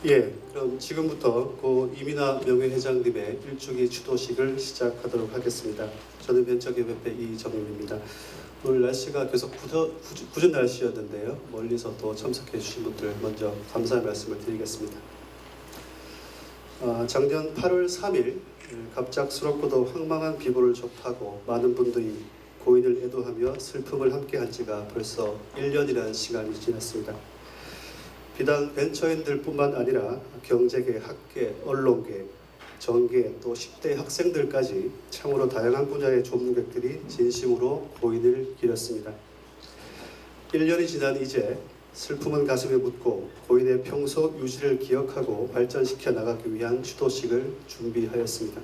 예, 그럼 지금부터 고 이민아 명예회장님의 일주기 추도식을 시작하도록 하겠습니다. 저는 벤처기업협회 이정윤입니다. 오늘 날씨가 계속 궂은 날씨였는데요. 멀리서 또 참석해 주신 분들 먼저 감사의 말씀을 드리겠습니다. 작년 8월 3일 갑작스럽고도 황망한 비보를 접하고 많은 분들이 고인을 애도하며 슬픔을 함께한 지가 벌써 1년이라는 시간이 지났습니다. 비단 벤처인들뿐만 아니라 경제계, 학계, 언론계, 정계, 또 10대 학생들까지 참으로 다양한 분야의 전문객들이 진심으로 고인을 기렸습니다. 1년이 지난 이제 슬픔은 가슴에 묻고 고인의 평소 유지를 기억하고 발전시켜 나가기 위한 추도식을 준비하였습니다.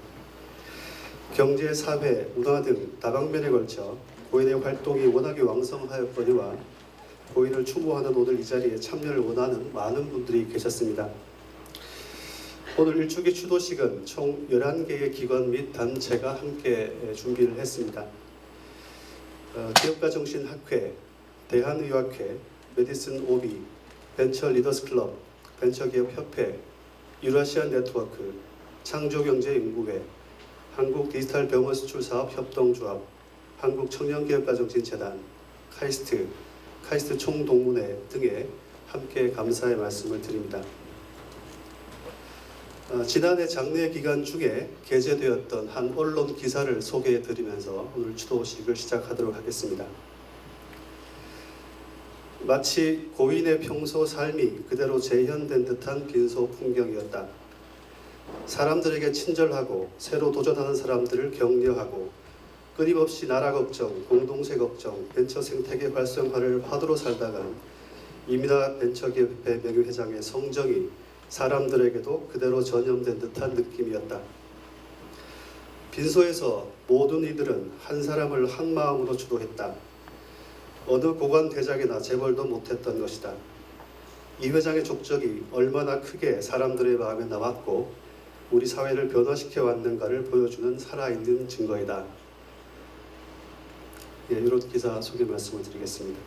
경제, 사회, 문화 등 다방면에 걸쳐 고인의 활동이 워낙에 왕성하였거니와 고인을 추모하는 오늘 이 자리에 참여를 원하는 많은 분들이 계셨습니다. 오늘 일주기 추도식은 총 11개의 기관 및 단체가 함께 준비를 했습니다. 기업가정신학회, 대한의학회, 메디슨 오비, 벤처 리더스 클럽, 벤처기업협회, 유라시안 네트워크, 창조경제연구회, 한국디지털병원수출사업협동조합, 한국청년기업가정진재단, 카이스트 총동문회 등에 함께 감사의 말씀을 드립니다. 지난해 장례 기간 중에 게재되었던 한 언론 기사를 소개해 드리면서 오늘 추도식을 시작하도록 하겠습니다. 마치 고인의 평소 삶이 그대로 재현된 듯한 빈소 풍경이었다. 사람들에게 친절하고 새로 도전하는 사람들을 격려하고 끊임없이 나라 걱정, 공동체 걱정, 벤처 생태계 활성화를 화두로 살다간 이민아 벤처기업협회 명예회장의 성정이 사람들에게도 그대로 전염된 듯한 느낌이었다. 빈소에서 모든 이들은 한 사람을 한 마음으로 주도했다. 어느 고관 대작이나 재벌도 못했던 것이다. 이 회장의 족적이 얼마나 크게 사람들의 마음에 남았고 우리 사회를 변화시켜 왔는가를 보여주는 살아있는 증거이다. 예, 이런 기사 소개 말씀을 드리겠습니다.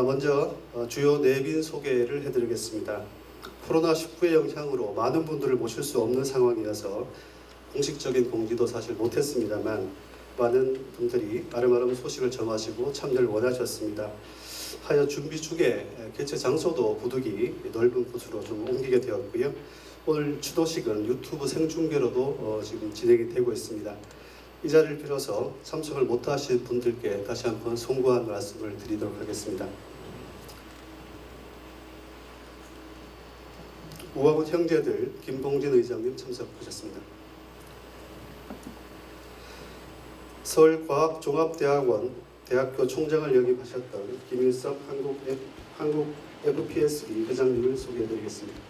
먼저 주요 내빈 소개를 해드리겠습니다. 코로나19의 영향으로 많은 분들을 모실 수 없는 상황이어서 공식적인 공지도 사실 못했습니다만 많은 분들이 아름아름 소식을 전하시고 참여를 원하셨습니다. 하여 준비 중에 개최 장소도 부득이 넓은 곳으로 좀 옮기게 되었고요. 오늘 추도식은 유튜브 생중계로도 지금 진행이 되고 있습니다. 이 자리를 빌어서 참석을 못하신 분들께 다시 한번 송구한 말씀을 드리도록 하겠습니다. 우아굿 형제들 김봉진 의장님 참석하셨습니다. 서울과학종합대학원 대학교 총장을 역임하셨던 김일섭 한국 FPSB 회장님을 소개해드리겠습니다.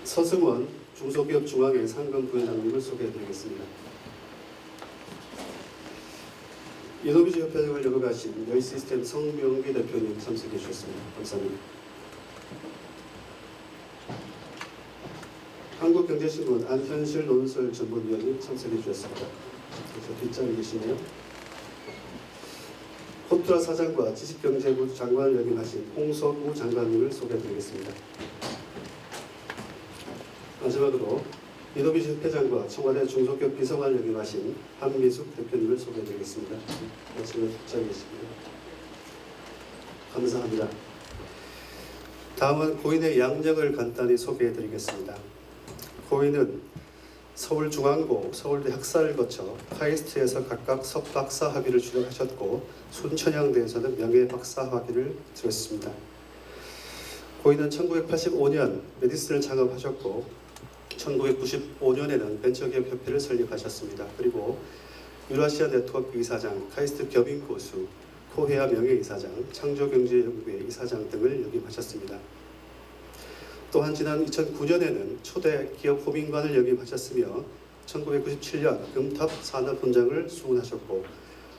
서승원 중소기업중앙회 상근 부회장님을 소개해드리겠습니다. 이노비즈 협회장을 역임하신 여의시스템 성명기 대표님 참석해 주셨습니다. 감사합니다. 한국경제신문 안현실 논설 전문위원님 참석해 주셨습니다. 그래서 뒷자리에 계시네요. 코트라 사장과 지식경제부 장관을 역임하신 홍석우 장관님을 소개해드리겠습니다. 마지막으로 이노비즈 협회장과 청와대 중소기업 비서관을 역임하신 한미숙 대표님을 소개해드리겠습니다. 마지막에 뒷자리에 계십니다. 감사합니다. 다음은 고인의 양력을 간단히 소개해드리겠습니다. 고인은 서울중앙고, 서울대 학사를 거쳐 카이스트에서 각각 석박사 학위를 취득하셨고 순천향대에서는 명예박사 학위를 들었습니다. 고인은 1985년 메디슨을 창업하셨고 1995년에는 벤처기업협회를 설립하셨습니다. 그리고 유라시아 네트워크 이사장, 카이스트 겸임고수, 코헤아 명예이사장, 창조경제연구회 이사장 등을 역임하셨습니다. 또한 지난 2009년에는 초대 기업 호민관을 역임하셨으며 1997년 금탑 산업훈장을 수훈하셨고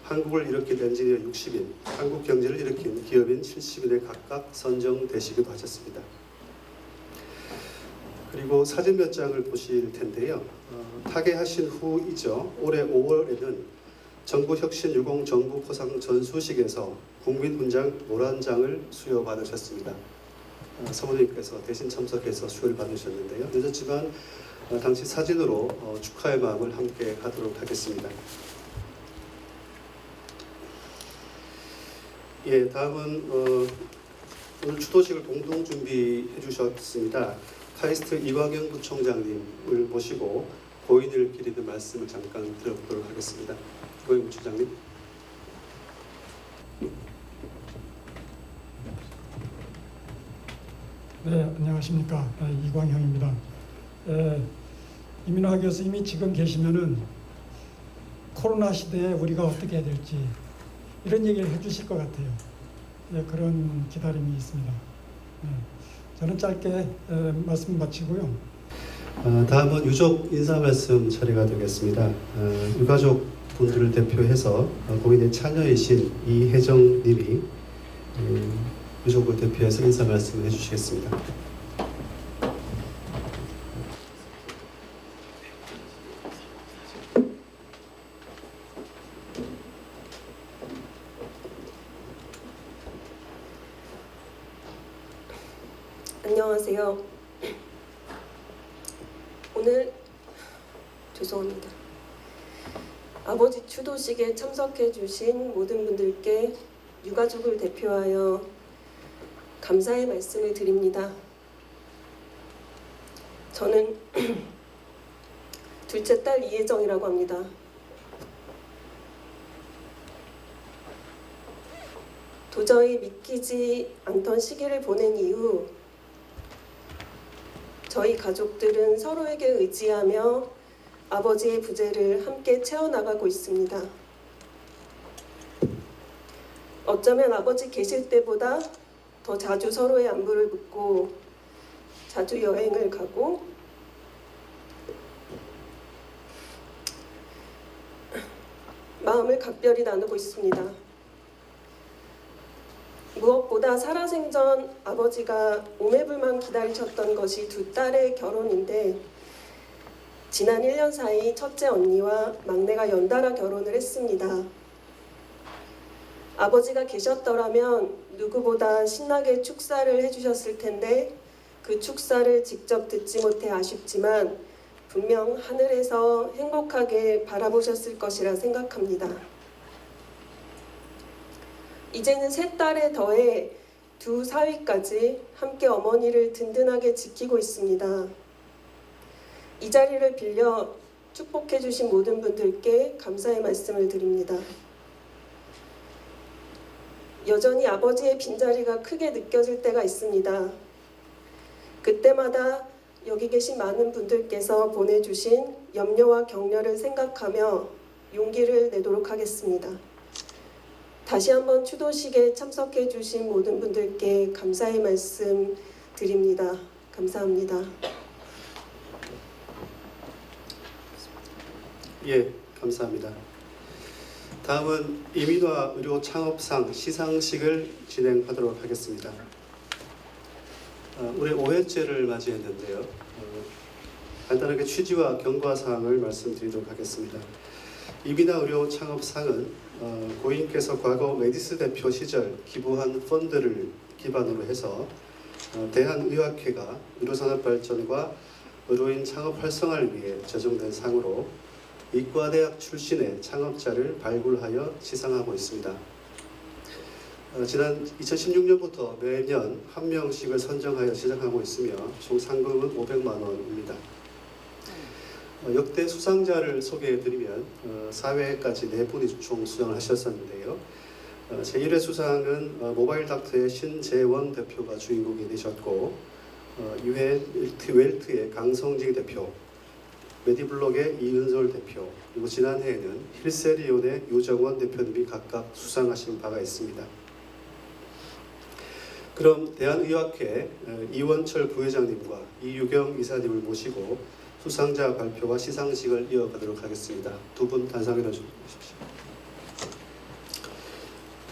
한국을 일으킨 엔지니어 60인, 한국 경제를 일으킨 기업인 70인에 각각 선정되시기도 하셨습니다. 그리고 사진 몇 장을 보실 텐데요. 타계하신 후이죠. 올해 5월에는 정부혁신유공 정부 포상 전수식에서 국민훈장 모란장을 수여받으셨습니다. 사모님께서 대신 참석해서 수여를 받으셨는데요. 늦었지만 당시 사진으로 축하의 마음을 함께 하도록 하겠습니다. 예, 다음은 오늘 추도식을 공동 준비해 주셨습니다. 카이스트 이광영 부총장님을 모시고 고인을 기리는 말씀을 잠깐 들어보도록 하겠습니다. 이광영 부총장님. 네, 안녕하십니까. 이광형입니다. 이민화 교수님이 지금 계시면은 코로나 시대에 우리가 어떻게 해야 될지 이런 얘기를 해주실 것 같아요. 그런 기다림이 있습니다. 저는 짧게 말씀 마치고요. 다음은 유족 인사 말씀 차례가 되겠습니다. 유가족 분들을 대표해서 고인의 차녀이신 이혜정 님이 유족을 대표해서 인사 말씀을 해주시겠습니다. 안녕하세요. 오늘 죄송합니다. 아버지 추도식에 참석해 주신 모든 분들께 유가족을 대표하여 감사의 말씀을 드립니다. 저는 둘째 딸 이혜정이라고 합니다. 도저히 믿기지 않던 시기를 보낸 이후 저희 가족들은 서로에게 의지하며 아버지의 부재를 함께 채워나가고 있습니다. 어쩌면 아버지 계실 때보다 더 자주 서로의 안부를 묻고 자주 여행을 가고 마음을 각별히 나누고 있습니다. 무엇보다 살아생전 아버지가 오매불만 기다리셨던 것이 두 딸의 결혼인데 지난 1년 사이 첫째 언니와 막내가 연달아 결혼을 했습니다. 아버지가 계셨더라면 누구보다 신나게 축사를 해주셨을 텐데 그 축사를 직접 듣지 못해 아쉽지만 분명 하늘에서 행복하게 바라보셨을 것이라 생각합니다. 이제는 세 딸에 더해 두 사위까지 함께 어머니를 든든하게 지키고 있습니다. 이 자리를 빌려 축복해 주신 모든 분들께 감사의 말씀을 드립니다. 여전히 아버지의 빈자리가 크게 느껴질 때가 있습니다. 그때마다 여기 계신 많은 분들께서 보내주신 염려와 격려를 생각하며 용기를 내도록 하겠습니다. 다시 한번 추도식에 참석해 주신 모든 분들께 감사의 말씀 드립니다. 감사합니다. 예, 감사합니다. 다음은 이민화 의료 창업상 시상식을 진행하도록 하겠습니다. 올해 5회째를 맞이했는데요. 간단하게 취지와 경과사항을 말씀드리도록 하겠습니다. 이민화 의료 창업상은 고인께서 과거 메디스 대표 시절 기부한 펀드를 기반으로 해서 대한의학회가 의료산업 발전과 의료인 창업 활성화를 위해 제정된 상으로 이과대학 출신의 창업자를 발굴하여 시상하고 있습니다. 지난 2016년부터 매년 한 명씩을 선정하여 시작하고 있으며 총 상금은 500만 원입니다. 역대 수상자를 소개해드리면 4회까지 4분이 총 수상을 하셨었는데요. 제1회 수상은 모바일 닥터의 신재원 대표가 주인공이 되셨고 2회 웰트의 강성직 대표, 메디블록의 이은솔 대표, 그리고 지난해에는 힐세리온의 유정원 대표님이 각각 수상하신 바가 있습니다. 그럼 대한의학회 이원철 부회장님과 이유경 이사님을 모시고 수상자 발표와 시상식을 이어가도록 하겠습니다. 두 분 단상 일어나주십시오.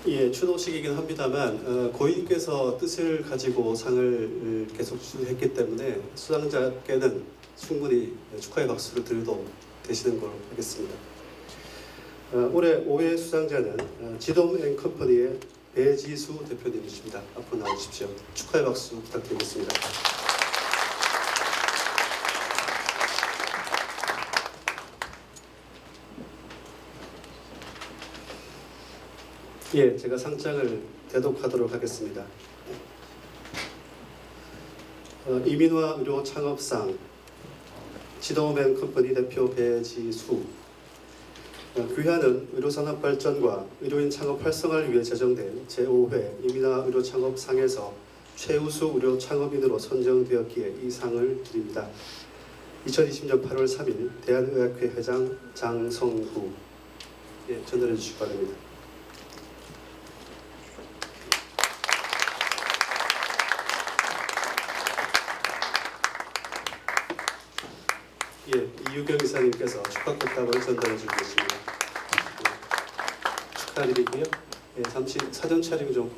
예, 추도식이긴 합니다만 고인께서 뜻을 가지고 상을 계속 주했기 때문에 수상자께는 충분히 축하의 박수를 드려도 되시는 걸로 하겠습니다. 올해 5회 수상자는 지돔앤컴퍼니의 배지수 대표님이십니다. 앞으로 나오십시오. 축하의 박수 부탁드리겠습니다. 예, 제가 상장을 대독하도록 하겠습니다. 이민화 의료 창업상 지돔앤컴퍼니 대표 배지수. 귀하는 의료산업 발전과 의료인 창업 활성화를 위해 제정된 제5회 이민화 의료 창업상에서 최우수 의료 창업인으로 선정되었기에 이 상을 드립니다. 2020년 8월 3일 대한의학회 회장 장성구. 예, 전달해 주시기 바랍니다. 예, 이유경 이사님께서 축하 꽃다발을 전달해 주고 계십니다. 예, 축하드리고요. 예, 잠시 사전 촬영 좀.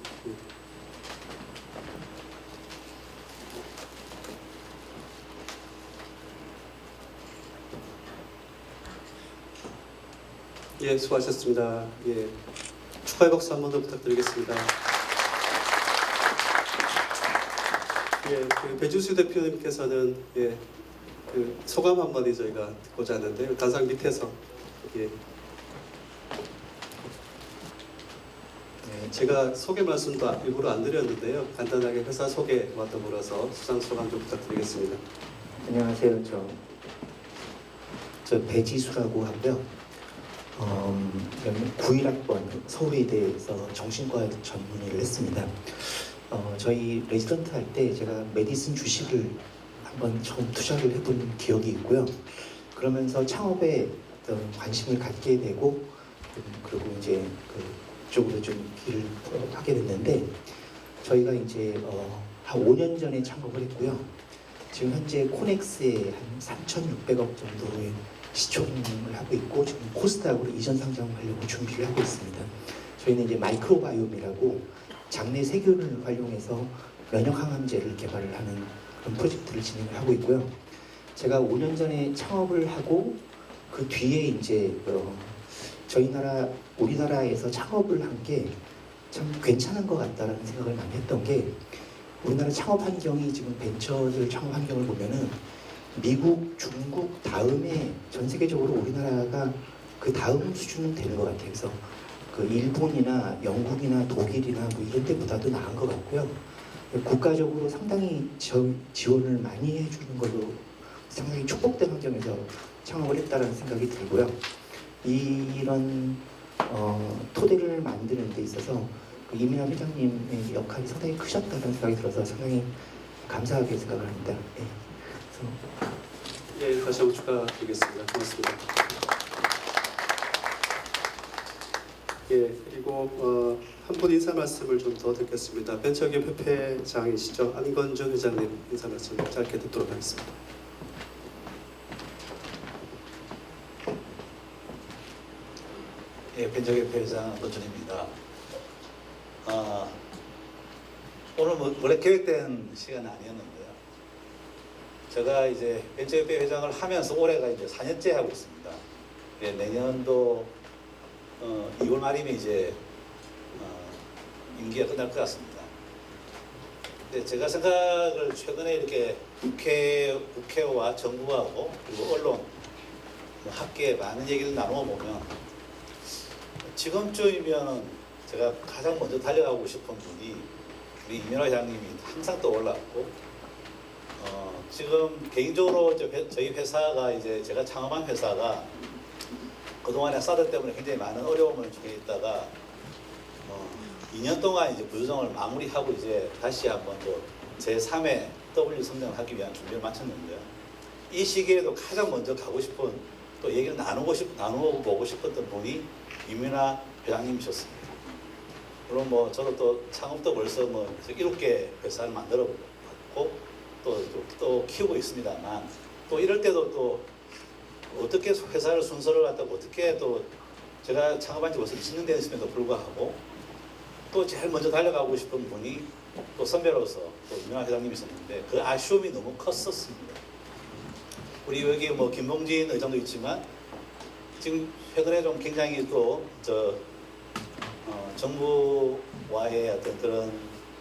예, 수고하셨습니다. 예, 축하의 박수 한 번 더 부탁드리겠습니다. 예, 그 배주수 대표님께서는 예. 그 소감 한마디 저희가 듣고자 하는데요. 단상 밑에서 예. 제가 소개 말씀도 일부러 안 드렸는데요. 간단하게 회사 소개와 더불어서 수상 소감 좀 부탁드리겠습니다. 안녕하세요. 저 배지수라고 하고요. 91학번 서울의대에서 정신과 전문의를 했습니다. 저희 레지던트 할 때 제가 메디슨 주식을 한번 처음 투자를 해본 기억이 있고요. 그러면서 창업에 어떤 관심을 갖게 되고 그리고 이제 그쪽으로 좀 길을 하게 됐는데 저희가 이제 한 5년 전에 창업을 했고요. 지금 현재 코넥스에 한 3,600억 정도의 시총을 하고 있고 지금 코스닥으로 이전 상장하려고 준비를 하고 있습니다. 저희는 이제 마이크로바이옴이라고 장내 세균을 활용해서 면역 항암제를 개발을 하는 그런 프로젝트를 진행을 하고 있고요. 제가 5년 전에 창업을 하고 그 뒤에 이제 우리나라에서 창업을 한 게 참 괜찮은 것 같다라는 생각을 많이 했던 게 우리나라 창업 환경이 지금 벤처들 창업 환경을 보면은 미국, 중국 다음에 전 세계적으로 우리나라가 그 다음 수준은 되는 것 같아요. 그래서 그 일본이나 영국이나 독일이나 뭐 이런 데보다도 나은 것 같고요. 국가적으로 상당히 지원을 많이 해주는 걸로 상당히 축복된 환경에서 창업을 했다는 생각이 들고요. 이런 토대를 만드는 데 있어서 그 이민하 회장님의 역할이 상당히 크셨다는 생각이 들어서 상당히 감사하게 생각을 합니다. 네. 예, 다시 한번 축하드리겠습니다. 고맙습니다. 예, 그리고 한 분 인사 말씀을 좀 더 듣겠습니다. 벤처기업 협회장이시죠. 안건준 회장님 인사 말씀 짧게 듣도록 하겠습니다. 예, 벤처기업 회장 안건준입니다. 오늘 원래 계획된 시간은 아니었는데요. 제가 이제 벤처기업 회장을 하면서 올해가 이제 4년째 하고 있습니다. 예, 내년도 2월 말이면 이제 임기가 끝날 것 같습니다. 근데 제가 생각을 최근에 이렇게 국회와 정부하고 그리고 언론, 학계 많은 얘기를 나누어 보면 지금쯤이면 제가 가장 먼저 달려가고 싶은 분이 우리 이민하 회장님이 항상 떠올랐고 지금 개인적으로 저희 회사가 이제 제가 창업한 회사가 그동안에 사드 때문에 굉장히 많은 어려움을 중에 있다가 2년 동안 이제 구조정을 마무리하고 이제 다시 한번 또 제3회 W 성장을 하기 위한 준비를 마쳤는데요. 이 시기에도 가장 먼저 가고 싶은 또 얘기를 나누고 싶었던 분이 이민하 회장님이셨습니다. 물론 뭐 저도 또 창업도 벌써 뭐 7개 회사를 만들어 봤고 또 키우고 있습니다만 또 이럴 때도 또 어떻게 회사를 순서를 갖다가 어떻게 또 제가 창업한 지 벌써 20년 됐음에도 불구하고 또 제일 먼저 달려가고 싶은 분이 또 선배로서 또 이민하 회장님이 있었는데 그 아쉬움이 너무 컸었습니다. 우리 여기 뭐 김봉진 의장도 있지만 지금 최근에 좀 굉장히 또 정부와의 어떤 그런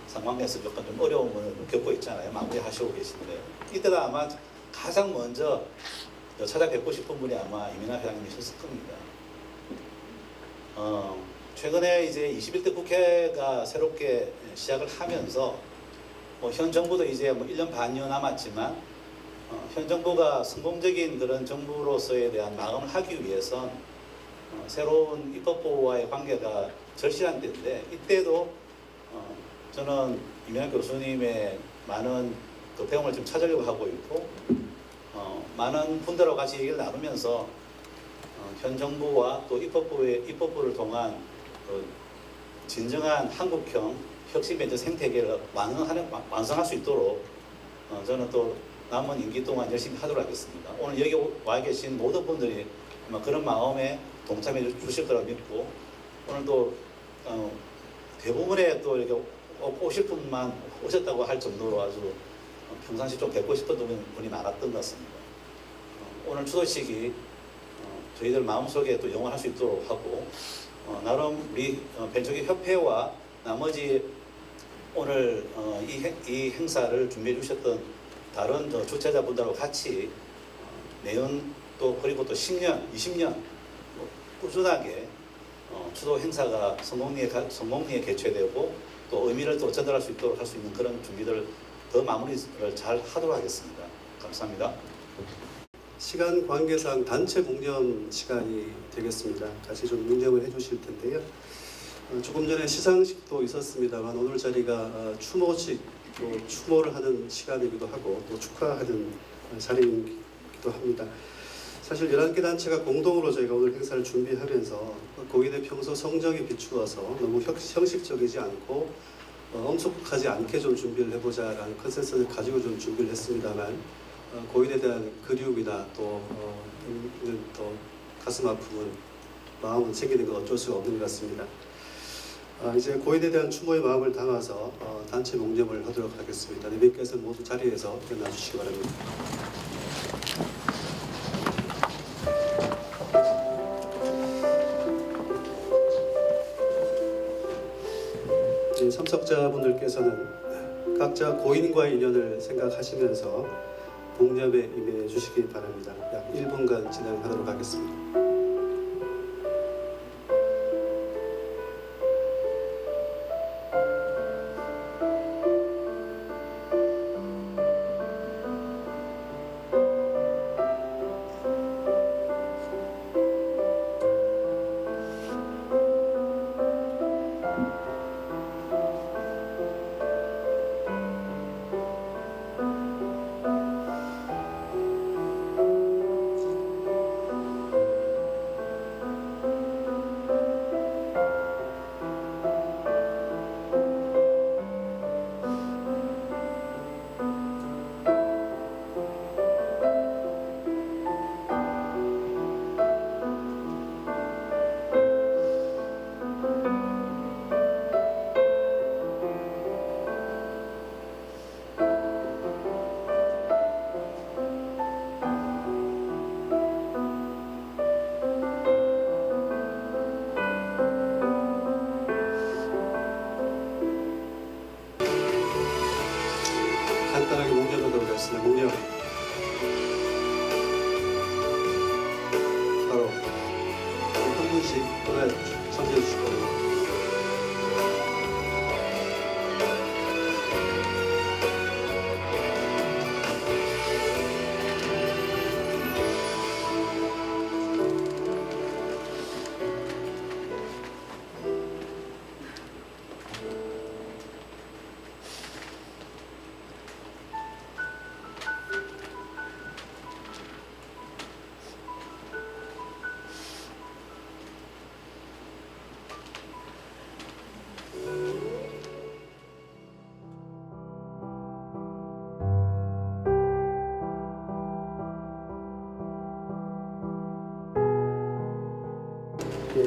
상황에서 조금 좀 어려움을 겪고 있잖아요. 마무리하시고 계신데 이때가 아마 가장 먼저 찾아뵙고 싶은 분이 아마 이민하 회장님이셨을 겁니다. 최근에 이제 21대 국회가 새롭게 시작을 하면서 현 정부도 이제 1년 반여 남았지만 현 정부가 성공적인 그런 정부로서에 대한 마감을 하기 위해선 새로운 입법부와의 관계가 절실한 때인데 이때도 저는 이민하 교수님의 많은 그 배움을 좀 찾으려고 하고 있고 많은 분들하고 같이 얘기를 나누면서 현 정부와 또 입법부를 통한 진정한 한국형 혁신벤처 생태계를 완성할 수 있도록 저는 또 남은 임기 동안 열심히 하도록 하겠습니다. 오늘 여기 와 계신 모든 분들이 아마 그런 마음에 동참해 주실 거라고 믿고 오늘도 대부분의 또 이렇게 오실 분만 오셨다고 할 정도로 아주 평상시 좀 뵙고 싶은 분이 많았던 것 같습니다. 오늘 추도식이 저희들 마음속에 또 영원할 수 있도록 하고 나름 우리 벤처기 협회와 나머지 오늘 이 행사를 준비해 주셨던 다른 주최자분들하고 같이 내년 또 그리고 또 10년, 20년 꾸준하게 추도 행사가 성공리에 개최되고 또 의미를 또 전달할 수 있도록 할 수 있는 그런 준비들을 더 마무리를 잘 하도록 하겠습니다. 감사합니다. 시간 관계상 단체 묵념 시간이 되겠습니다. 같이 좀 묵념을 해주실 텐데요. 조금 전에 시상식도 있었습니다만 오늘 자리가 추모식, 또 추모를 하는 시간이기도 하고 또 축하하는 자리이기도 합니다. 사실 11개 단체가 공동으로 저희가 오늘 행사를 준비하면서 고인의 평소 성정에 비추어서 너무 형식적이지 않고 엄숙하지 않게 좀 준비를 해보자라는 컨센서스를 가지고 좀 준비를 했습니다만 고인에 대한 그리움이나 또 가슴 아픔은 마음은 생기는 건 어쩔 수가 없는 것 같습니다. 이제 고인에 대한 추모의 마음을 담아서 단체 묵념을 하도록 하겠습니다. 내분께서 모두 자리에서 일어나 주시기 바랍니다. 참석자분들께서는 각자 고인과의 인연을 생각하시면서 묵념에 임해 주시기 바랍니다. 약 1분간 진행하도록 하겠습니다. 간단하게 묵념하도록 하겠습니다. 묵념. 바로 한 분씩 참여해 주실 거예요.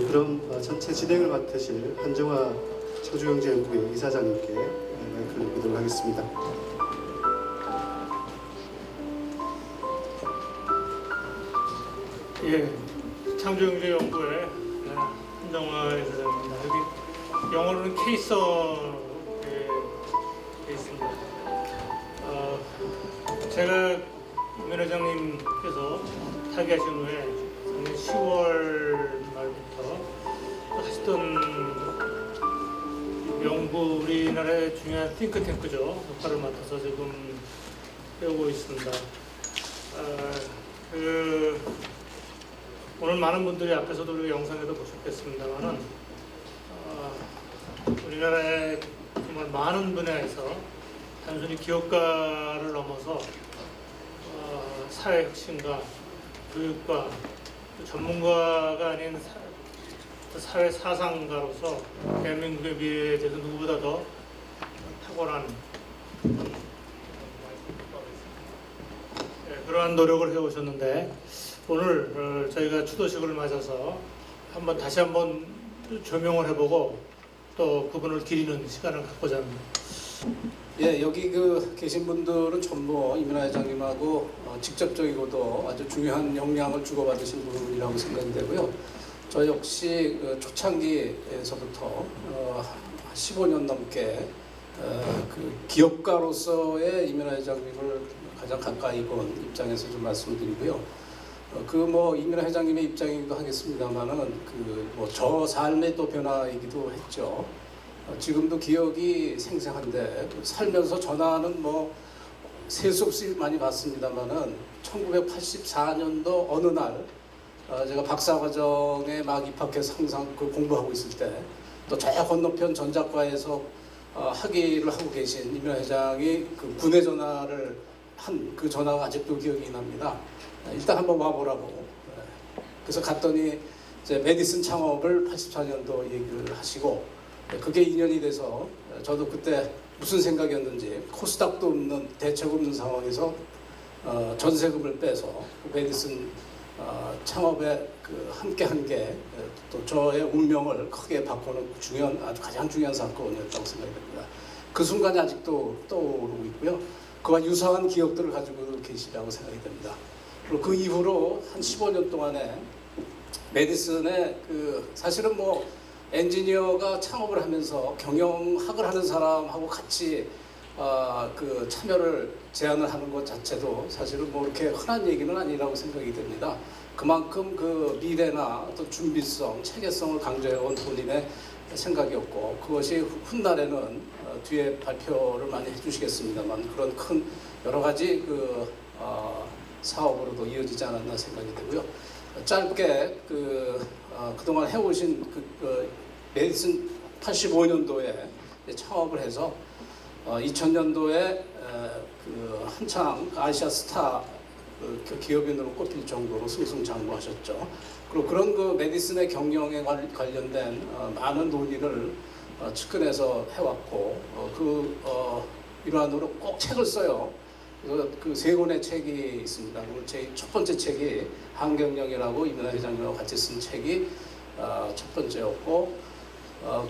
그럼 전체 진행을 맡으실 한정화 청주경제연구회 이사장님께 마이크를 드리도록 하겠습니다. 창조경제연구회 한정화 이사장입니다. 여기 영어로는 케이서에 있습니다. 제가 임 회장님께서 타계하신 후에 작년 10월 말부터 하시던 연구, 우리나라의 중요한 띵크탱크죠. 역할을 맡아서 지금 해오고 있습니다. 오늘 많은 분들이 앞에서도 우리 영상에도 보셨겠습니다만은 우리나라의 정말 많은 분야에서 단순히 기업가를 넘어서 사회 혁신가, 교육가, 전문가가 아닌 사회 사상가로서 대한민국의 미래에 대해서 누구보다 더 탁월한 그러한 노력을 해오셨는데 오늘 저희가 추도식을 맞아서 다시 한번 조명을 해보고 또 그분을 기리는 시간을 갖고자 합니다. 예, 여기 계신 분들은 전부 이민하 회장님하고 직접적이고도 아주 중요한 영향을 주고받으신 분이라고 생각이 되고요. 저 역시 초창기에서부터 15년 넘게 기업가로서의 이민하 회장님을 가장 가까이 본 입장에서 좀 말씀드리고요. 이민하 회장님의 입장이기도 하겠습니다만은 저 삶의 또 변화이기도 했죠. 지금도 기억이 생생한데 살면서 전화는 셀 수 없이 많이 받습니다만은 1984년도 어느 날 제가 박사과정에 막 입학해서 항상 공부하고 있을 때 또 저 건너편 전작과에서 학위를 하고 계신 이민하 회장이 군에 전화를 한 그 전화가 아직도 기억이 납니다. 일단 한번 와보라고. 그래서 갔더니 이제 메디슨 창업을 84년도 얘기를 하시고 그게 인연이 돼서 저도 그때 무슨 생각이었는지 코스닥도 없는 대책 없는 상황에서 전세금을 빼서 메디슨 창업에 함께 한 게 또 저의 운명을 크게 바꾸는 아주 가장 중요한 사건이었다고 생각이 됩니다. 그 순간이 아직도 떠오르고 있고요. 그와 유사한 기억들을 가지고 계시라고 생각이 됩니다. 그리고 그 이후로 한 15년 동안에 메디슨에 사실은 엔지니어가 창업을 하면서 경영학을 하는 사람하고 같이 참여를 제안을 하는 것 자체도 사실은 그렇게 흔한 얘기는 아니라고 생각이 됩니다. 그만큼 미래나 또 준비성, 체계성을 강조해온 본인의 생각이었고 그것이 훗날에는 뒤에 발표를 많이 해주시겠습니다만 그런 큰 여러 가지 사업으로도 이어지지 않았나 생각이 되고요. 짧게 그동안 해오신 메디슨 85년도에 창업을 해서 2000년도에 한창 아시아 스타 기업인으로 꼽힐 정도로 승승장구하셨죠. 그리고 그런 메디슨의 경영에 관련된 많은 논의를 측근에서 해왔고 일환으로 꼭 책을 써요. 세 권의 책이 있습니다. 제 첫 번째 책이 한경영이라고 이민하 회장님하고 같이 쓴 책이 첫 번째였고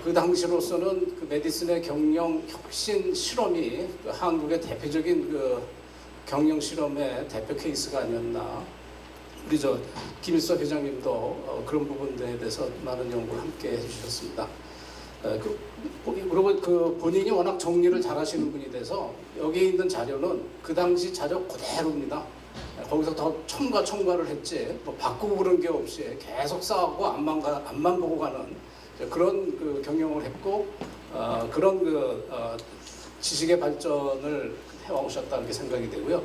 그 당시로서는 메디슨의 경영 혁신 실험이 한국의 대표적인 경영 실험의 대표 케이스가 아니었나. 우리 김일섭 회장님도 그런 부분에 대해서 많은 연구를 함께 해주셨습니다. 그리고 본인이 워낙 정리를 잘하시는 분이 돼서 여기 있는 자료는 그 당시 자료 그대로입니다. 거기서 더 첨가를 했지 바꾸고 그런 게 없이 계속 쌓고 앞만 보고 가는 그런 경영을 했고 그런 지식의 발전을 해오셨다 이렇게 생각이 되고요.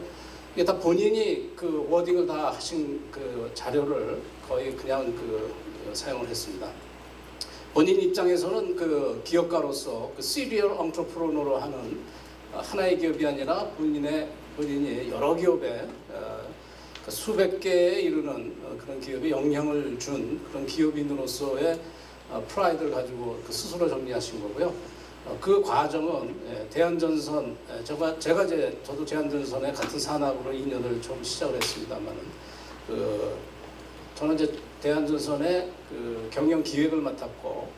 이게 다 본인이 워딩을 다 하신 자료를 거의 그냥 사용을 했습니다. 본인 입장에서는 기업가로서 시리얼 엔트러프로너로 하는 하나의 기업이 아니라 본인이 여러 기업에 수백 개에 이르는 그런 기업에 영향을 준 그런 기업인으로서의 프라이드를 가지고 스스로 정리하신 거고요. 그 과정은 대한전선 저도 대한전선의 같은 산업으로 2년을 좀 시작을 했습니다만은 저는 이제 대한전선의 경영 기획을 맡았고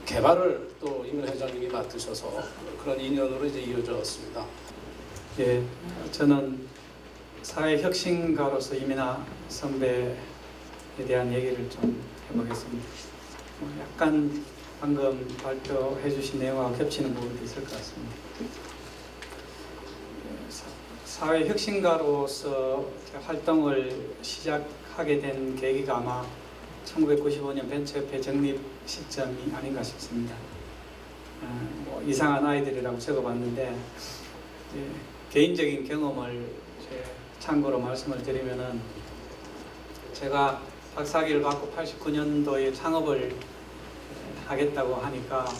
개발을 또 이민하 회장님이 맡으셔서 그런 인연으로 이제 이어졌습니다. 예, 저는 사회혁신가로서 이민아 선배에 대한 얘기를 좀 해보겠습니다. 약간 방금 발표해 주신 내용하고 겹치는 부분도 있을 것 같습니다. 사회혁신가로서 활동을 시작하게 된 계기가 아마 1995년 벤처협회成立 시점이 아닌가 싶습니다. 이상한 아이들이라고 적어봤는데 개인적인 경험을 참고로 말씀을 드리면은 제가 박사학위를 받고 89년도에 창업을 하겠다고 하니까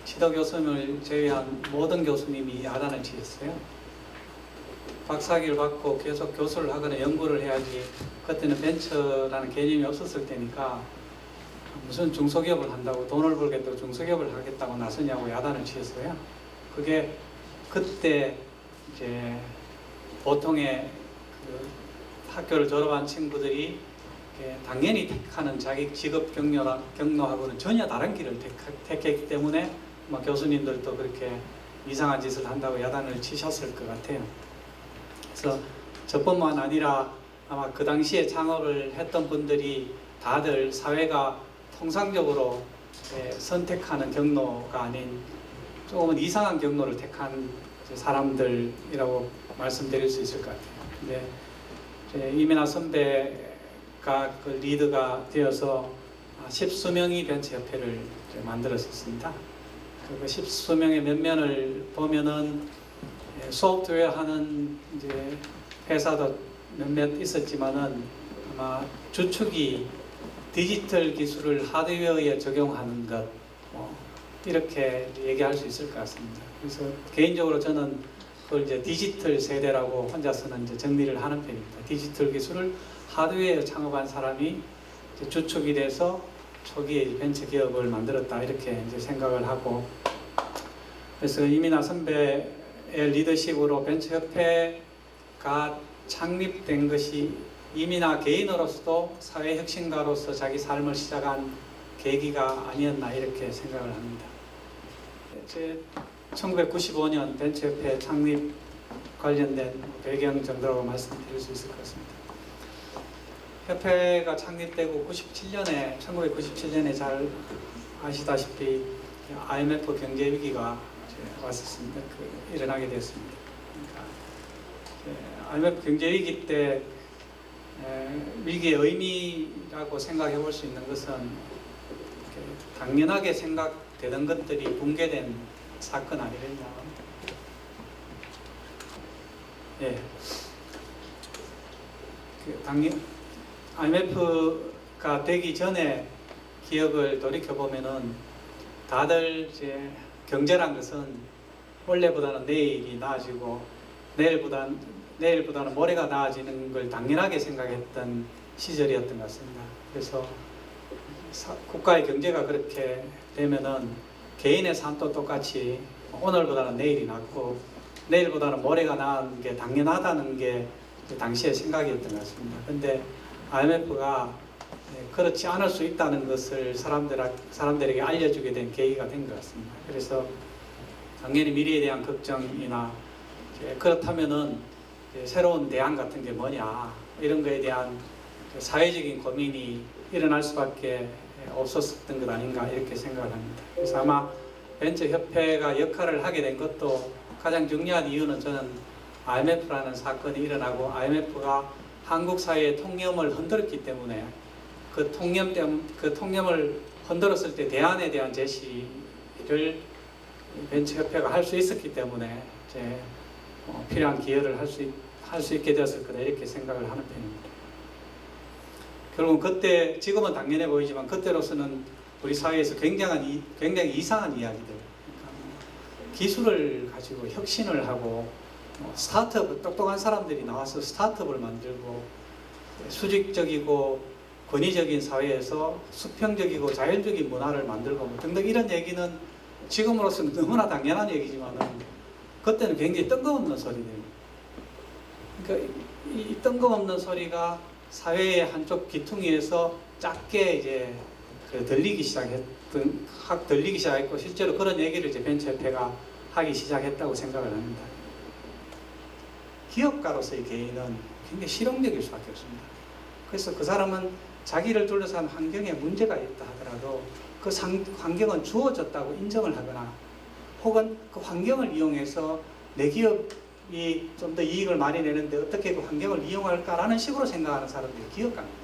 지도 교수님을 제외한 모든 교수님이 야단을 치셨어요. 박사학위를 받고 계속 교수를 하거나 연구를 해야지, 그때는 벤처라는 개념이 없었을 때니까 무슨 중소기업을 한다고, 돈을 벌겠다고 중소기업을 하겠다고 나서냐고 야단을 치셨어요. 그게 그때 이제 보통의 그 학교를 졸업한 친구들이 당연히 택하는 자기 직업 경로하고는 전혀 다른 길을 택했기 때문에 교수님들도 그렇게 이상한 짓을 한다고 야단을 치셨을 것 같아요. 그래서 저뿐만 아니라 아마 그 당시에 창업을 했던 분들이 다들 사회가 통상적으로 선택하는 경로가 아닌 조금은 이상한 경로를 택한 사람들이라고 말씀드릴 수 있을 것 같아요. 근데 이민아 선배가 그 리드가 되어서 10수명이 벤처협회를 만들었었습니다. 그 10수명의 면면을 보면은 소프트웨어 하는 이제 회사도 몇몇 있었지만은 아마 주축이 디지털 기술을 하드웨어에 적용하는 것, 이렇게 얘기할 수 있을 것 같습니다. 그래서 개인적으로 저는 그걸 이제 디지털 세대라고 혼자서는 이제 정리를 하는 편입니다. 디지털 기술을 하드웨어에 창업한 사람이 이제 주축이 돼서 초기에 벤처 기업을 만들었다, 이렇게 이제 생각을 하고, 그래서 이민아 선배의 리더십으로 벤처협회가 창립된 것이 이민아 개인으로서도 사회혁신가로서 자기 삶을 시작한 계기가 아니었나, 이렇게 생각을 합니다. 1995년 벤처협회 창립 관련된 배경 정도라고 말씀드릴 수 있을 것 같습니다. 협회가 창립되고 1997년에 잘 아시다시피 IMF 경제 위기가 왔었습니다. 일어나게 됐습니다. 그러니까 IMF 경제 위기 때 위기의 의미라고 생각해 볼 수 있는 것은 당연하게 생각되던 것들이 붕괴된 사건 아니겠냐. IMF가 되기 전에 기억을 돌이켜 보면은 다들 이제 경제란 것은 원래보다는 내일이 나아지고 내일보다는 모레가 나아지는 걸 당연하게 생각했던 시절이었던 것 같습니다. 그래서 국가의 경제가 그렇게 되면은 개인의 삶도 똑같이 오늘보다는 내일이 낫고 내일보다는 모레가 나은 게 당연하다는 게 당시의 생각이었던 것 같습니다. 근데 IMF가 그렇지 않을 수 있다는 것을 사람들에게 알려주게 된 계기가 된 것 같습니다. 그래서 당연히 미래에 대한 걱정이나 그렇다면은 새로운 대안 같은 게 뭐냐, 이런 거에 대한 사회적인 고민이 일어날 수밖에 없었던 것 아닌가, 이렇게 생각을 합니다. 그래서 아마 벤처협회가 역할을 하게 된 것도 가장 중요한 이유는 저는 IMF라는 사건이 일어나고 IMF가 한국 사회의 통념을 흔들었기 때문에 그 통념을 흔들었을 때 대안에 대한 제시를 벤처협회가 할 수 있었기 때문에 이제 필요한 기여를 할 수 있게 되었을 거다, 이렇게 생각을 하는 편입니다. 결국은 그때, 지금은 당연해 보이지만 그때로서는 우리 사회에서 굉장히 이상한 이야기들, 그러니까 기술을 가지고 혁신을 하고 스타트업, 똑똑한 사람들이 나와서 스타트업을 만들고 수직적이고 권위적인 사회에서 수평적이고 자율적인 문화를 만들고 등등, 이런 얘기는 지금으로서는 너무나 당연한 얘기지만은 그때는 굉장히 뜬금없는 소리들. 그러니까 이 뜬금없는 소리가 사회의 한쪽 귀퉁이에서 작게 이제 들리기 시작했고, 실제로 그런 얘기를 이제 벤처협회가 하기 시작했다고 생각을 합니다. 기업가로서의 개인은 굉장히 실용적일 수밖에 없습니다. 그래서 그 사람은 자기를 둘러싼 환경에 문제가 있다 하더라도 그 환경은 주어졌다고 인정을 하거나 혹은 그 환경을 이용해서 내 기업이 좀 더 이익을 많이 내는데 어떻게 그 환경을 이용할까라는 식으로 생각하는 사람들이 기업가입니다.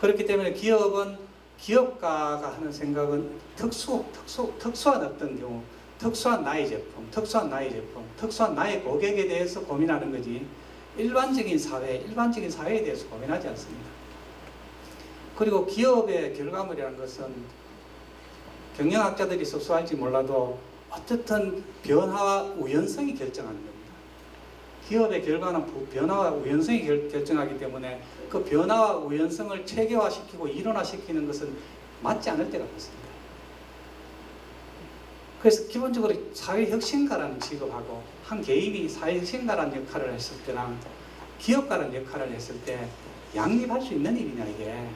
그렇기 때문에 기업은 기업가가 하는 생각은 특수한 어떤 경우, 특수한 나의 제품, 특수한 나의 고객에 대해서 고민하는 거지 일반적인 사회에 대해서 고민하지 않습니다. 그리고 기업의 결과물이라는 것은 경영학자들이 섭수할지 몰라도 어쨌든 변화와 우연성이 결정하는 겁니다. 기업의 결과는 변화와 우연성이 결정하기 때문에 그 변화와 우연성을 체계화시키고 일원화시키는 것은 맞지 않을 때가 많습니다. 그래서 기본적으로 사회혁신가라는 직업하고 한 개인이 사회혁신가라는 역할을 했을 때랑 기업가라는 역할을 했을 때 양립할 수 있는 일이냐 이게.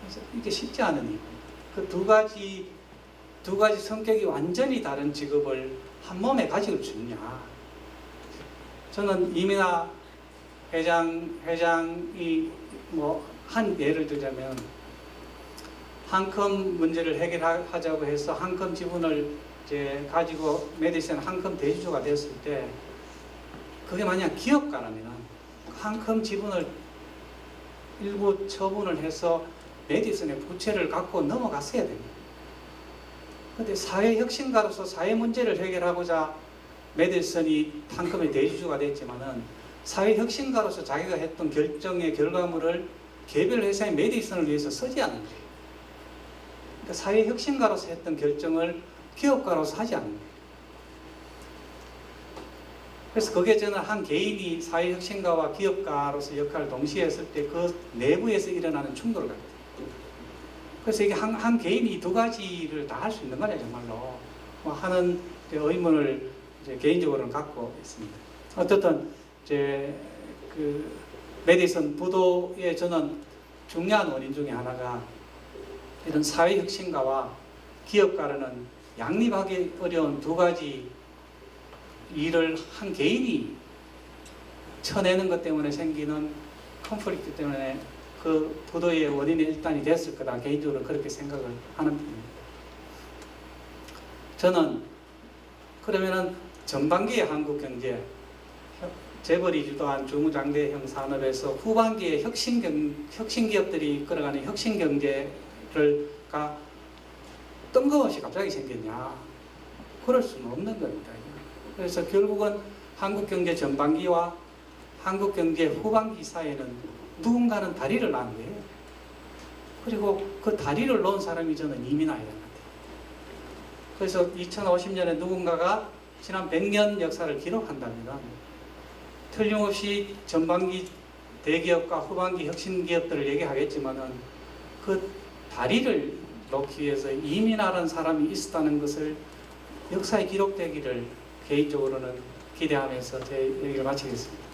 그래서 이게 쉽지 않은 일입니다. 그 두 가지 성격이 완전히 다른 직업을 한 몸에 가지고 있느냐. 저는 이민하 회장이 한 예를 들자면 한컴 문제를 해결하자고 해서 한컴 지분을 이제 가지고 메디슨 한컴 대주주가 됐을 때 그게 만약 기업가라면 한컴 지분을 일부 처분을 해서 메디슨의 부채를 갖고 넘어갔어야 됩니다. 그런데 사회혁신가로서 사회 문제를 해결하고자 메디슨이 한컴의 대주주가 됐지만은 사회혁신가로서 자기가 했던 결정의 결과물을 개별 회사의 메디슨을 위해서 쓰지 않는 거예요. 그러니까 사회혁신가로서 했던 결정을 기업가로서 하지 않는 거예요. 그래서 그게 저는 한 개인이 사회혁신가와 기업가로서 역할을 동시에 했을 때 그 내부에서 일어나는 충돌을 같아요. 그래서 이게 한 개인이 두 가지를 다 할 수 있는 거냐 정말로 하는 의문을 이제 개인적으로는 갖고 있습니다. 어쨌든 이제 그 메디슨 부도의 저는 중요한 원인 중에 하나가 이런 사회혁신가와 기업가라는 양립하기 어려운 두 가지 일을 한 개인이 쳐내는 것 때문에 생기는 컨플릭트 때문에 그 부도의 원인이 일단이 됐을 거다. 개인적으로 그렇게 생각을 하는 편입니다. 저는 그러면은 전반기의 한국 경제, 재벌이 주도한 중장대형 산업에서 후반기에 혁신 기업들이 이끌어가는 혁신 경제가 뜬금없이 갑자기 생겼냐? 그럴 수는 없는 겁니다. 그래서 결국은 한국 경제 전반기와 한국 경제 후반기 사이에는 누군가는 다리를 놓은 거예요. 그리고 그 다리를 놓은 사람이 저는 이민하 회장 같아요. 그래서 2050년에 누군가가 지난 100년 역사를 기록한다면 틀림없이 전반기 대기업과 후반기 혁신 기업들을 얘기하겠지만은 그 다리를 놓기 위해서 이민하라는 사람이 있었다는 것을 역사에 기록되기를 개인적으로는 기대하면서 제 얘기를 마치겠습니다.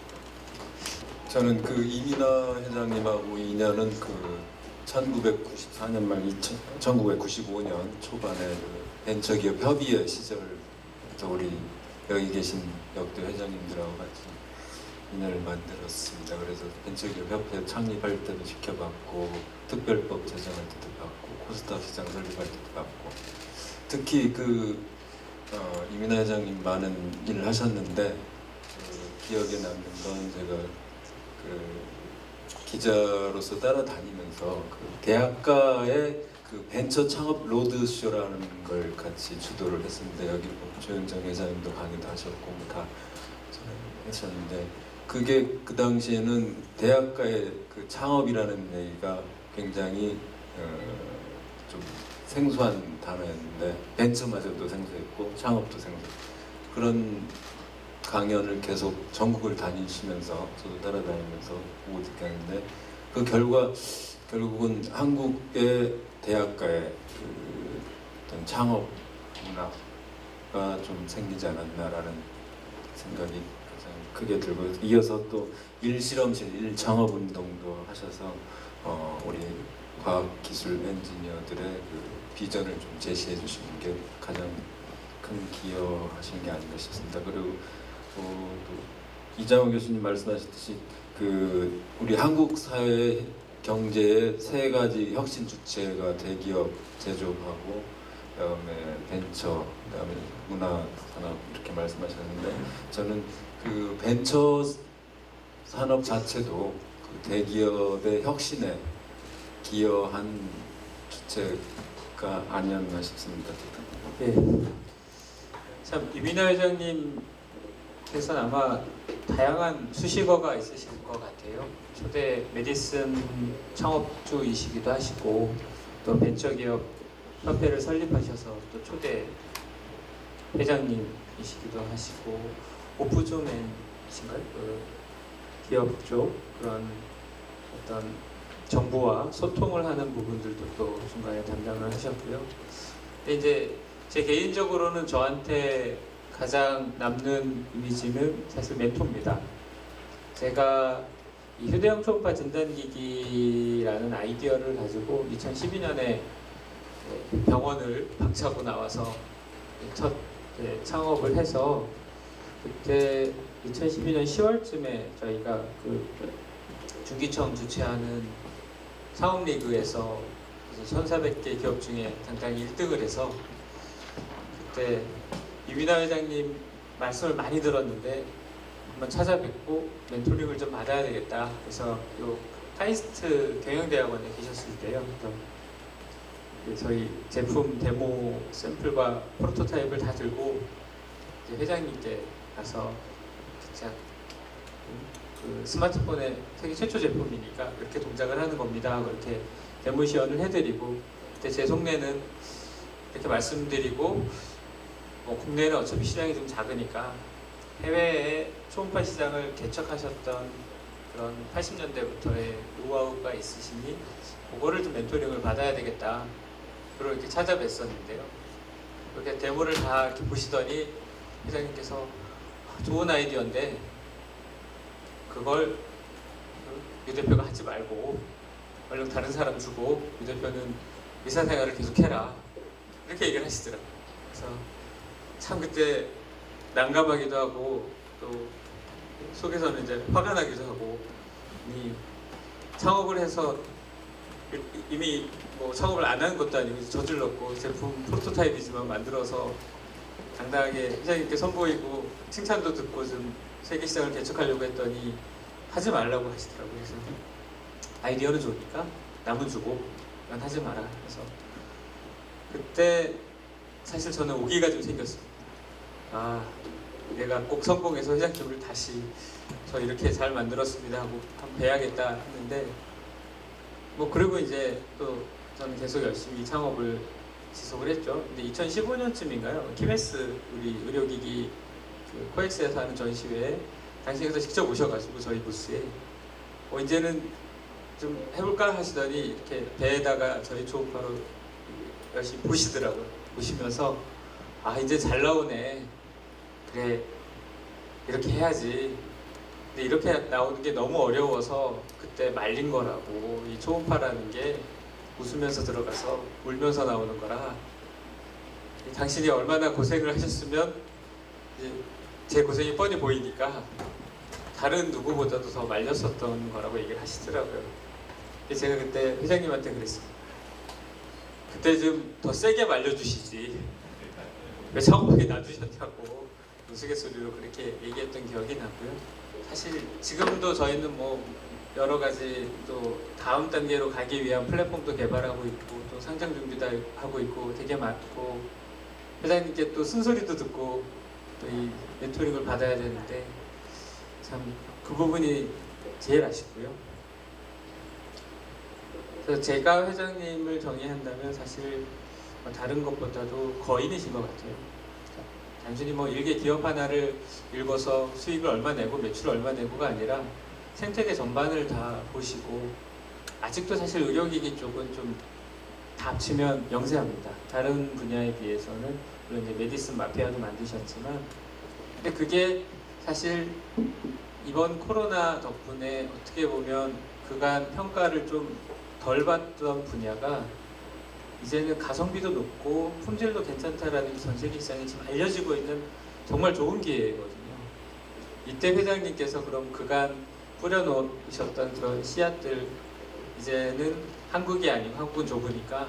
저는 그 이민하 회장님하고 인연은 그 1994년 말 1995년 초반에 그 벤처기업 협의회 시절부터 우리 여기 계신 역대 회장님들하고 같이 인연을 만들었습니다. 그래서 벤처기업 협회 창립할 때도 지켜봤고 특별법 제정할 때도 봤고 코스닥 시장 설립할 때도 봤고 특히 그 이민하 회장님 많은 일을 하셨는데 그 기억에 남는 건 제가 그 기자로서 따라다니면서 그 대학가의 그 벤처 창업 로드쇼라는 걸 같이 주도를 했습니다. 여기 조영정 회장님도 강의도 하셨고 다 하셨는데 그게 그 당시에는 대학가의 그 창업이라는 얘기가 굉장히 좀 생소한 단어였는데 벤처마저도 생소했고 창업도 생소했고 그런 강연을 계속 전국을 다니시면서 저도 따라다니면서 보고 듣게 하는데 그 결과 결국은 한국의 대학가의 그 어떤 창업 문화가 좀 생기지 않았나라는 생각이 가장 크게 들고 이어서 또 일실험실 일창업운동도 하셔서 우리 과학기술 엔지니어들의 그 비전을 좀 제시해 주시는 게 가장 큰 기여하신 게 아닌가 싶습니다. 그리고 또 이장호 교수님 말씀하셨듯이 그 우리 한국 사회 경제의 세 가지 혁신 주체가 대기업, 제조업하고 그다음에 벤처, 그다음에 문화 산업 이렇게 말씀하셨는데 저는 그 벤처 산업 자체도 그 대기업의 혁신에 기여한 주체가 아니었나 싶습니다. 네. 참 이민하 회장님께서는 아마 다양한 수식어가 있으실 것 같아요. 초대 메디슨 창업주이시기도 하시고 또 벤처기업 협회를 설립하셔서 또 초대 회장님이시기도 하시고 오프존맨이신가요? 그 기업 쪽 그런 어떤 정부와 소통을 하는 부분들도 또 중간에 담당을 하셨고요. 근데 이제 제 개인적으로는 저한테 가장 남는 이미지는 사실 멘토입니다. 제가 이 휴대용 초음파 진단기기라는 아이디어를 가지고 2012년에 병원을 박차고 나와서 첫 창업을 해서 그때 2012년 10월쯤에 저희가 그 중기청 주최하는 창업리그에서 1,400개 기업 중에 당당히 1등을 해서 그때 이민하 회장님 말씀을 많이 들었는데 한번 찾아뵙고 멘토링을 좀 받아야 되겠다. 그래서 요 카이스트 경영대학원에 계셨을 때요. 저희 제품 데모 샘플과 프로토타입을 다 들고 이제 회장님께 가서 진짜 그 스마트폰의 세계 최초 제품이니까 이렇게 동작을 하는 겁니다. 그렇게 데모 시연을 해드리고 그때 제 속내는 이렇게 말씀드리고 뭐 국내는 어차피 시장이 좀 작으니까 해외에 초음파 시장을 개척하셨던 그런 80년대부터의 노하우가 있으시니 그거를 좀 멘토링을 받아야 되겠다. 그리고 이렇게 찾아뵀었는데요. 이렇게 데모를 다 이렇게 보시더니 회장님께서 좋은 아이디어인데 그걸 유 대표가 하지 말고 얼른 다른 사람 주고 유 대표는 의사생활을 계속해라. 이렇게 얘기를 하시더라고요. 그래서 참 그때 난감하기도 하고 또 속에서는 이제 화가 나기도 하고 이 창업을 해서 이미 뭐 창업을 안 한 것도 아니고 저질렀고 제품 프로토타입이지만 만들어서 당당하게 회장님께 선보이고 칭찬도 듣고 좀 세계 시장을 개척하려고 했더니 하지 말라고 하시더라고요. 그래서 아이디어는 좋으니까 남은 주고 난 하지 마라. 그래서 그때 사실 저는 오기가 좀 생겼습니다. 아, 내가 꼭 성공해서 회장님을 다시 저 이렇게 잘 만들었습니다 하고 한번 뵈야겠다 했는데 뭐 그리고 이제 또 저는 계속 열심히 창업을 지속을 했죠. 근데 2015년쯤인가요? 키메스 우리 의료기기 그 코엑스에서 하는 전시회에 당신께서 직접 오셔가지고 저희 부스에 이제는 좀 해볼까 하시더니 이렇게 배에다가 저희 초음파로 열심히 보시더라고요. 보시면서 아 이제 잘 나오네. 그래 이렇게 해야지. 근데 이렇게 나오는 게 너무 어려워서 그때 말린 거라고. 이 초음파라는 게 웃으면서 들어가서 울면서 나오는 거라 당신이 얼마나 고생을 하셨으면 제 고생이 뻔히 보이니까 다른 누구보다도 더 말렸었던 거라고 얘기를 하시더라고요. 제가 그때 회장님한테 그랬습니다. 그때 좀 더 세게 말려주시지 왜 창업하게 놔두셨냐고 우스갯소리로 그렇게 얘기했던 기억이 나고요. 사실 지금도 저희는 뭐 여러 가지 또 다음 단계로 가기 위한 플랫폼도 개발하고 있고 또 상장 준비도 하고 있고 되게 많고 회장님께 또 쓴소리도 듣고 또 이 멘토링을 받아야 되는데 참 그 부분이 제일 아쉽고요. 그래서 제가 회장님을 정의한다면 사실 뭐 다른 것보다도 거인이신 것 같아요. 단순히 뭐 일개 기업 하나를 읽어서 수익을 얼마 내고 매출을 얼마 내고가 아니라 생태계 전반을 다 보시고 아직도 사실 의료기기 쪽은 좀 다 합치면 영세합니다. 다른 분야에 비해서는 물론 이제 메디슨 마피아도 만드셨지만 근데 그게 사실 이번 코로나 덕분에 어떻게 보면 그간 평가를 좀 덜 받던 분야가 이제는 가성비도 높고 품질도 괜찮다라는 전 세계 시장에 지금 알려지고 있는 정말 좋은 기회거든요. 이때 회장님께서 그럼 그간 뿌려놓으셨던 그런 씨앗들 이제는 한국이 아니고 한국은 좁으니까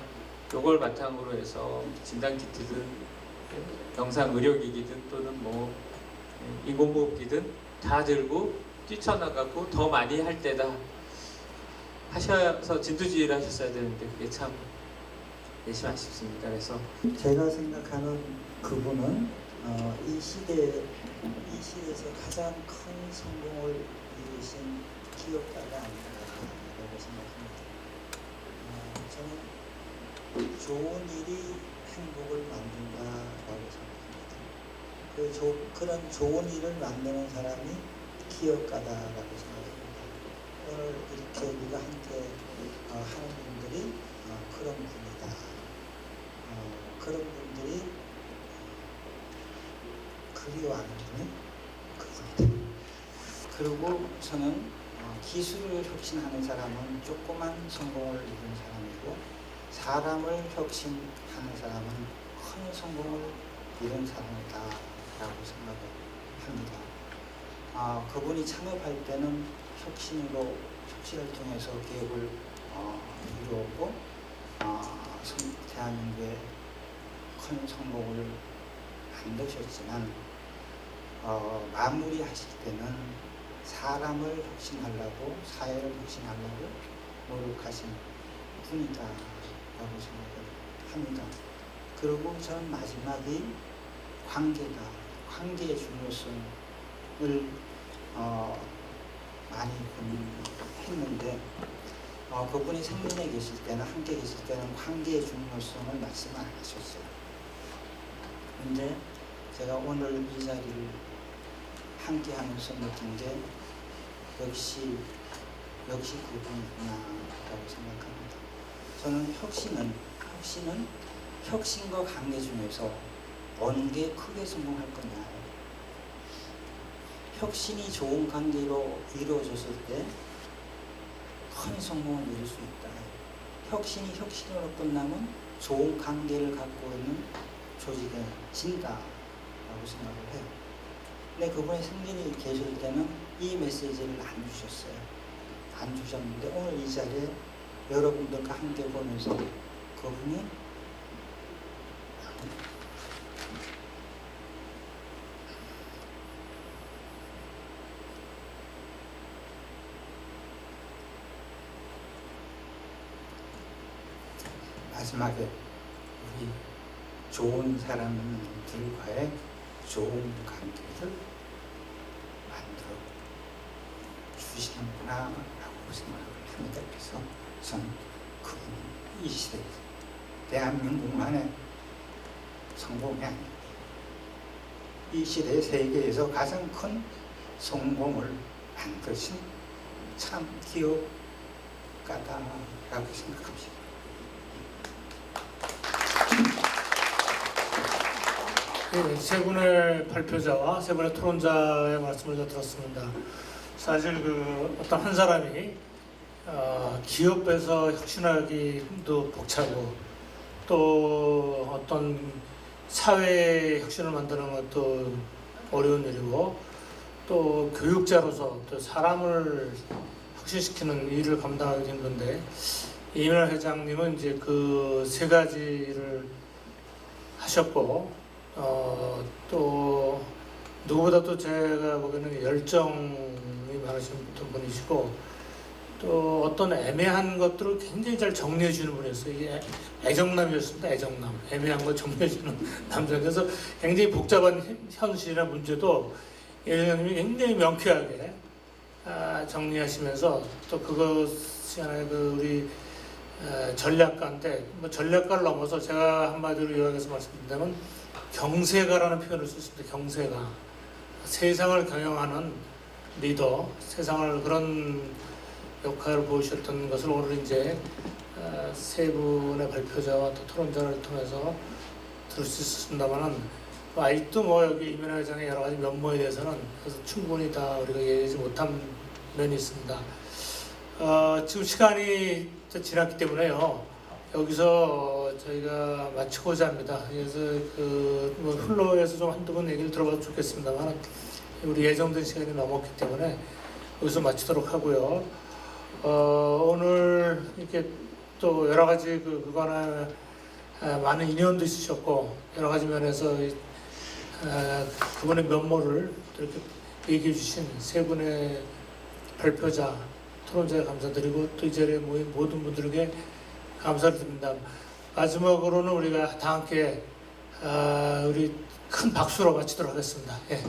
요걸 바탕으로 해서 진단키트든 영상 의료기기든 또는 뭐 인공호흡기든 다 들고 뛰쳐나가고 더 많이 할 때다 하셔서 진두지휘를 하셨어야 되는데 그게 참 내심 아쉽습니다. 그래서 제가 생각하는 그분은 이 시대에서 가장 큰 성공을 이루신 기업가가 아닌가라고 생각합니다. 저는 좋은 일이 행복을 만든다라고 생각합니다. 그런 좋은 일을 만드는 사람이 기업가다라고 생각합니다. 오늘 이렇게 우리가 함께 하는 분들이 그런 분이다. 그런 분들이 그리워하는 분이 그분이다. 그리고 저는 기술을 혁신하는 사람은 조그만 성공을 이룬 사람이고 사람을 혁신하는 사람은 큰 성공을 이룬 사람이다 라고 생각을 합니다. 그분이 창업할 때는 혁신을 통해서 기업을 이루었고 대한민국의 큰 성공을 만드셨지만 마무리하실 때는 사람을 혁신하려고 사회를 혁신하려고 노력하신 분이다라고 생각을 합니다. 그리고 저는 마지막이 관계의 중요성을 많이 고민했는데 그분이 생전에 계실 때는 함께 계실 때는 관계의 중요성을 말씀을 안 하셨어요. 근데 제가 오늘 이 자리를 함께 하면서 느낀 게 역시 그분이구나라고 생각합니다. 저는 혁신은 혁신과 관계 중에서 어느 게 크게 성공할 거냐. 혁신이 좋은 관계로 이루어졌을 때 큰 성공을 이룰 수 있다. 혁신이 혁신으로 끝나면 좋은 관계를 갖고 있는 조직에 진다라고 생각을 해요. 근데 그분의 생전에 계실 때는 이 메시지를 안 주셨어요. 안 주셨는데 오늘 이 자리에 여러분들과 함께 보면서 그분이 마지막에 우리 좋은 사람들과의 좋은 관계를 만들어 주시는구나 라고 생각을 합니다. 그래서 저는 그분이 이 시대 대한민국만의 성공이 아니고 이 시대 세계에서 가장 큰 성공을 만드신 참 기업가다라고 생각합니다. 세 분의 발표자와 세 분의 토론자의 말씀을 들었습니다. 사실 어떤 한 사람이 기업에서 혁신하기도 벅차고 또 어떤 사회 혁신을 만드는 것도 어려운 일이고 또 교육자로서 또 사람을 혁신시키는 일을 감당하기 힘든데 이민하 회장님은 이제 그 세 가지를 하셨고 또 누구보다 또 제가 보기에는 열정이 많으신 분이시고 또 어떤 애매한 것들을 굉장히 잘 정리해 주는 분이었어요. 이게 애정남이었습니다. 애정남. 애매한 걸 정리해 주는 남자. 그래서 굉장히 복잡한 현실이나 문제도 회장님이 굉장히 명쾌하게 정리하시면서 또 그것이 하나의 우리 전략가인데 전략가를 넘어서 제가 한마디로 요약해서 말씀드리자면 경세가라는 표현을 썼습니다. 경세가. 세상을 경영하는 리더, 세상을 그런 역할을 보여주셨던 것을 오늘 이제 세 분의 발표자와 또 토론자를 통해서 들을 수 있었습니다만은 아직도 여기 이민하 회장의 여러 가지 면모에 대해서는 그래서 충분히 다 우리가 얘기하지 못한 면이 있습니다. 지금 시간이 지났기 때문에요. 여기서 저희가 마치고자 합니다. 그래서 흘러에서 좀 한두 번 얘기를 들어봐도 좋겠습니다만 우리 예정된 시간이 넘었기 때문에 여기서 마치도록 하고요. 오늘 이렇게 또 여러 가지 그간에 많은 인연도 있으셨고 여러 가지 면에서 그분의 면모를 이렇게 얘기해 주신 세 분의 발표자, 토론자에 감사드리고 또 이 자리에 모인 모든 분들에게 감사를 드립니다. 마지막으로는 우리가 다 함께 우리 큰 박수로 마치도록 하겠습니다. 예.